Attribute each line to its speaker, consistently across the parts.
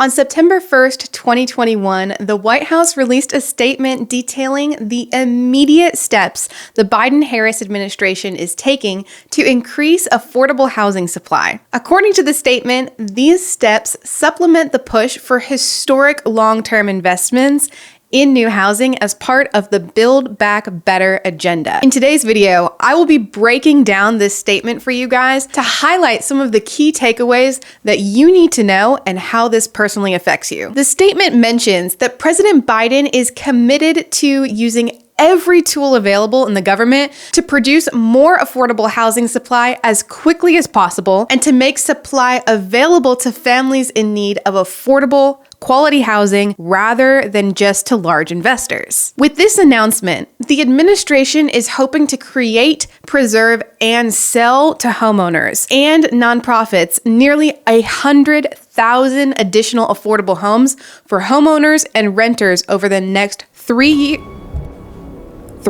Speaker 1: On September 1st, 2021, the White House released a statement detailing the immediate steps the Biden-Harris administration is taking to increase affordable housing supply. According to the statement, these steps supplement the push for historic long-term investments in new housing as part of the Build Back Better agenda. In today's video, I will be breaking down this statement for you guys to highlight some of the key takeaways that you need to know and how this personally affects you. The statement mentions that President Biden is committed to using every tool available in the government to produce more affordable housing supply as quickly as possible and to make supply available to families in need of affordable, quality housing rather than just to large investors. With this announcement, the administration is hoping to create, preserve, and sell to homeowners and nonprofits nearly 100,000 additional affordable homes for homeowners and renters over the next 3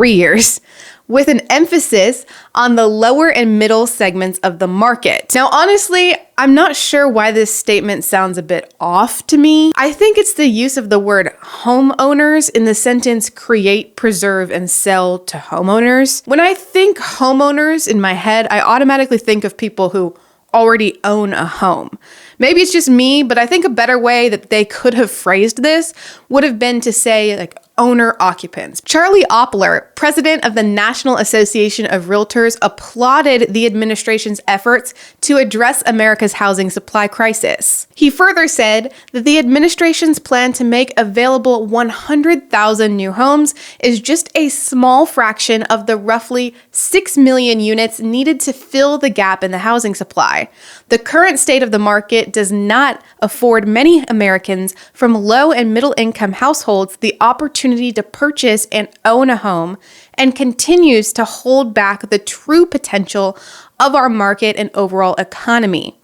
Speaker 1: years, with an emphasis on the lower and middle segments of the market. Now, honestly, I'm not sure why this statement sounds a bit off to me. I think it's the use of the word homeowners in the sentence create, preserve, and sell to homeowners. When I think homeowners in my head, I automatically think of people who already own a home. Maybe it's just me, but I think a better way that they could have phrased this would have been to say like owner occupants. Charlie Oppler, president of the National Association of Realtors, applauded the administration's efforts to address America's housing supply crisis. He further said that the administration's plan to make available 100,000 new homes is just a small fraction of the roughly 6 million units needed to fill the gap in the housing supply. The current state of the market does not afford many Americans from low and middle income households the opportunity to purchase and own a home, and continues to hold back the true potential of our market and overall economy.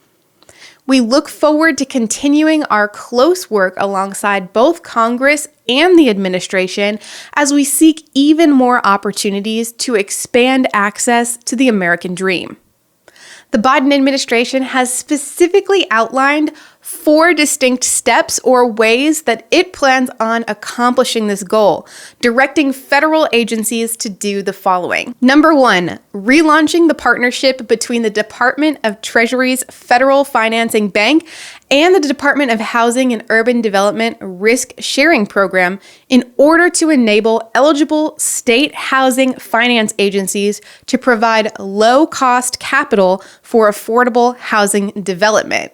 Speaker 1: We look forward to continuing our close work alongside both Congress and the administration as we seek even more opportunities to expand access to the American dream. The Biden administration has specifically outlined 4 distinct steps or ways that it plans on accomplishing this goal, directing federal agencies to do the following. Number 1, relaunching the partnership between the Department of Treasury's Federal Financing Bank and the Department of Housing and Urban Development Risk Sharing Program in order to enable eligible state housing finance agencies to provide low-cost capital for affordable housing development.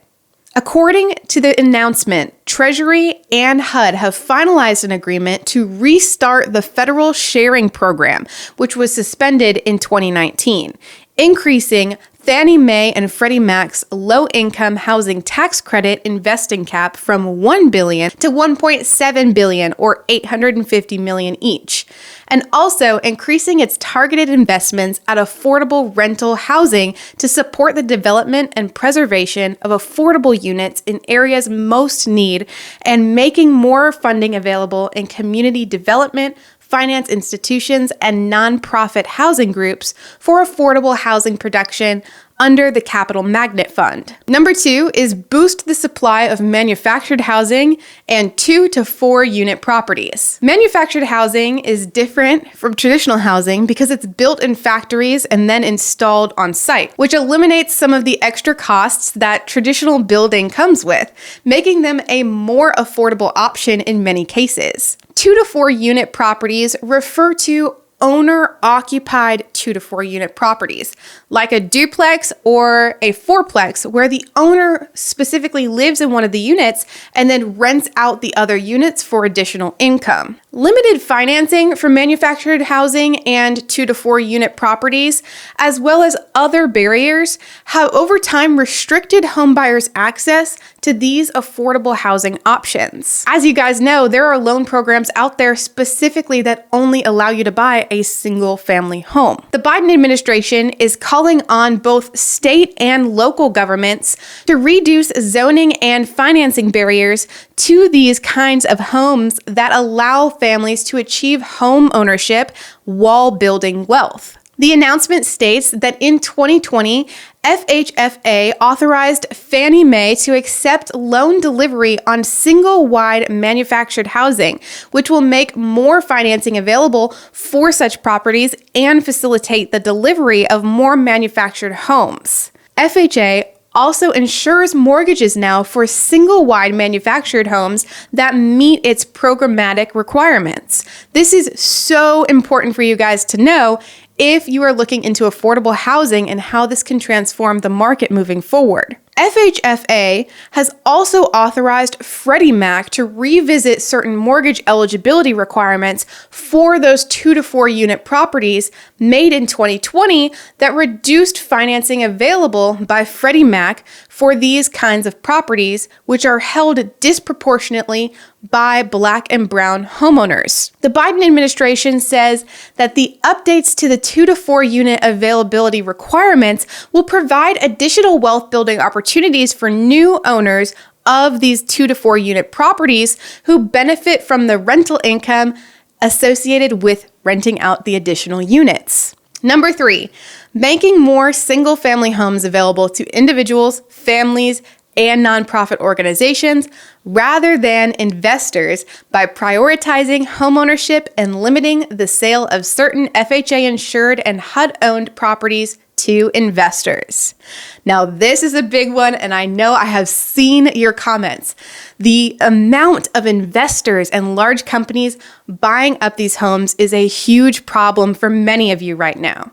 Speaker 1: According to the announcement, Treasury and HUD have finalized an agreement to restart the federal sharing program, which was suspended in 2019, increasing Fannie Mae and Freddie Mac's low-income housing tax credit investing cap from $1 billion to $1.7 billion, or $850 million each, and also increasing its targeted investments at affordable rental housing to support the development and preservation of affordable units in areas most need, and making more funding available in community development, finance institutions, and nonprofit housing groups for affordable housing production under the Capital Magnet Fund. Number 2 is boost the supply of manufactured housing and 2 to 4 unit properties. Manufactured housing is different from traditional housing because it's built in factories and then installed on site, which eliminates some of the extra costs that traditional building comes with, making them a more affordable option in many cases. 2 to 4 unit properties refer to owner-occupied 2 to 4 unit properties, like a duplex or a fourplex, where the owner specifically lives in one of the units and then rents out the other units for additional income. Limited financing for manufactured housing and 2 to 4 unit properties, as well as other barriers, have over time restricted homebuyers' access to these affordable housing options. As you guys know, there are loan programs out there specifically that only allow you to buy a single family home. The Biden administration is calling on both state and local governments to reduce zoning and financing barriers to these kinds of homes that allow families to achieve home ownership while building wealth. The announcement states that in 2020, FHFA authorized Fannie Mae to accept loan delivery on single-wide manufactured housing, which will make more financing available for such properties and facilitate the delivery of more manufactured homes. FHA also insures mortgages now for single-wide manufactured homes that meet its programmatic requirements. This is so important for you guys to know if you are looking into affordable housing and how this can transform the market moving forward. FHFA has also authorized Freddie Mac to revisit certain mortgage eligibility requirements for those 2 to 4 unit properties made in 2020 that reduced financing available by Freddie Mac for these kinds of properties, which are held disproportionately by Black and brown homeowners. The Biden administration says that the updates to the 2 to 4 unit availability requirements will provide additional wealth building opportunities for new owners of these 2 to 4 unit properties who benefit from the rental income associated with renting out the additional units. Number 3, making more single-family homes available to individuals, families, and nonprofit organizations rather than investors by prioritizing homeownership and limiting the sale of certain FHA-insured and HUD-owned properties to investors. Now, this is a big one, and I know I have seen your comments. The amount of investors and large companies buying up these homes is a huge problem for many of you right now.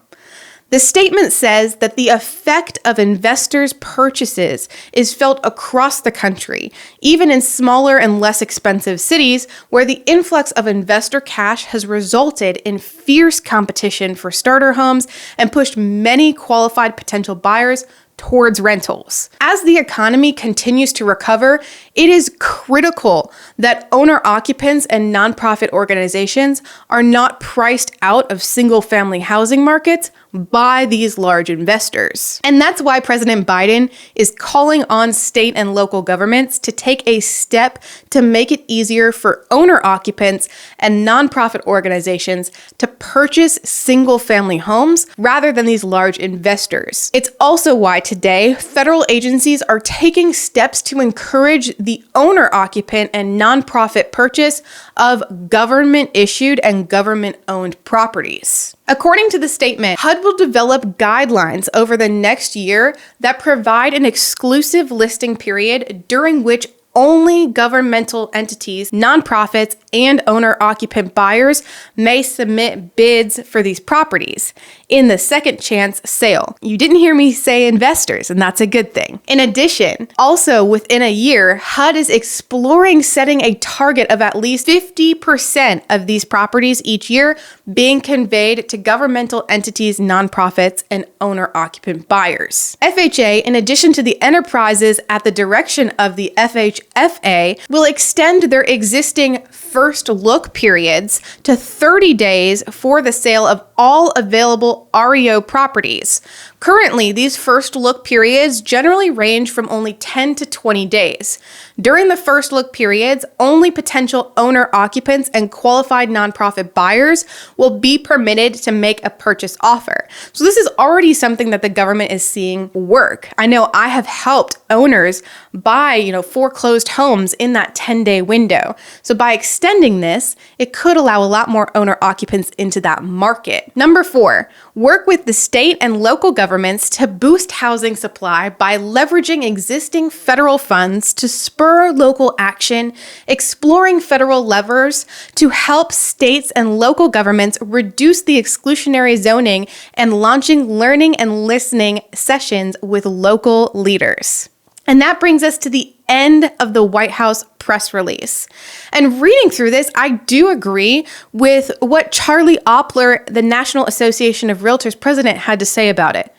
Speaker 1: The statement says that the effect of investors' purchases is felt across the country, even in smaller and less expensive cities where the influx of investor cash has resulted in fierce competition for starter homes and pushed many qualified potential buyers towards rentals. As the economy continues to recover, it is critical that owner-occupants and nonprofit organizations are not priced out of single-family housing markets by these large investors. And that's why President Biden is calling on state and local governments to take a step to make it easier for owner-occupants and nonprofit organizations to purchase single-family homes rather than these large investors. It's also why today federal agencies are taking steps to encourage the owner-occupant and nonprofit purchase of government-issued and government-owned properties. According to the statement, HUD will develop guidelines over the next year that provide an exclusive listing period during which only governmental entities, nonprofits, and owner-occupant buyers may submit bids for these properties in the second chance sale. You didn't hear me say investors, and that's a good thing. In addition, also within a year, HUD is exploring setting a target of at least 50% of these properties each year being conveyed to governmental entities, nonprofits, and owner-occupant buyers. FHA, in addition to the enterprises at the direction of the FHFA, will extend their existing first look periods to 30 days for the sale of all available REO properties. Currently, these first look periods generally range from only 10 to 20 days. During the first look periods, only potential owner-occupants and qualified nonprofit buyers will be permitted to make a purchase offer. So this is already something that the government is seeing work. I know I have helped owners buy, foreclosed homes in that 10-day window. So by extending this, it could allow a lot more owner-occupants into that market. Number 4, work with the state and local governments to boost housing supply by leveraging existing federal funds to spur local action, exploring federal levers to help states and local governments reduce the exclusionary zoning, and launching learning and listening sessions with local leaders. And that brings us to the end of the White House press release. And reading through this, I do agree with what Charlie Oppler, the National Association of Realtors president, had to say about it.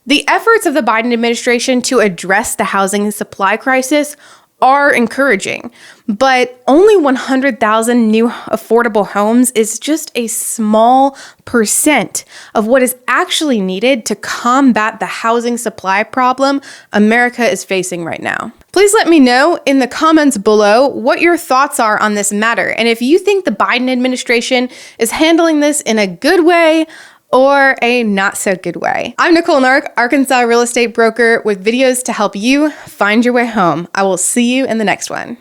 Speaker 1: The efforts of the Biden administration to address the housing supply crisis are encouraging, but only 100,000 new affordable homes is just a small percent of what is actually needed to combat the housing supply problem America is facing right now. Please let me know in the comments below what your thoughts are on this matter, and if you think the Biden administration is handling this in a good way or a not so good way. I'm Nicole Nark, Arkansas real estate broker with videos to help you find your way home. I will see you in the next one.